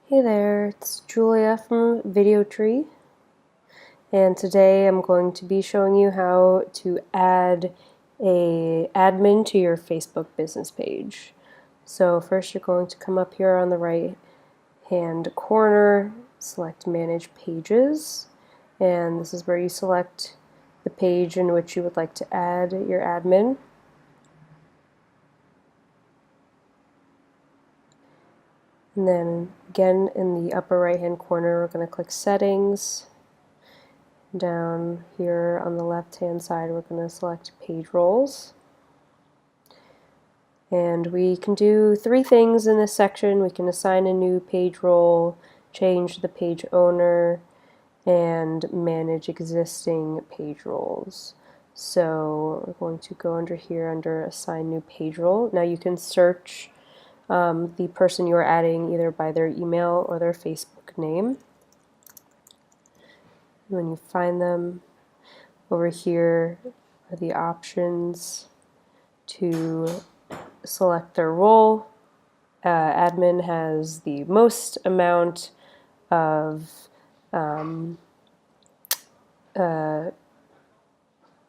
Hey there, it's Julia from VideoTree, and today I'm going to be showing you how to add a admin to your Facebook business page. So first you're going to come up here on the right hand corner, select Manage Pages, and this is where you select the page in which you would like to add your admin. And then again in the upper right hand corner we're going to click Settings. Down here on the left hand side we're going to select Page Roles. And we can do three things in this section. We can assign a new page role, change the page owner, and manage existing page roles. So we're going to go under here under Assign New Page Role. Now you can search the person you're adding either by their email or their Facebook name. When you find them, over here are the options to select their role. Admin has the most amount of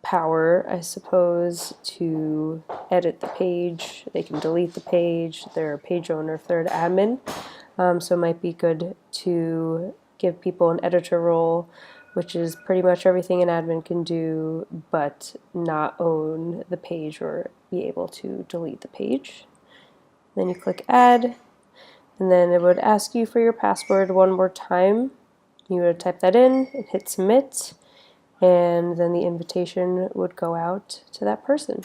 power, I suppose, to edit the page. They can delete the page. They're a page owner if they're an admin. So it might be good to give people an editor role, which is pretty much everything an admin can do, but not own the page or be able to delete the page. Then you click Add, and then it would ask you for your password one more time. You would type that in and hit Submit, and then the invitation would go out to that person.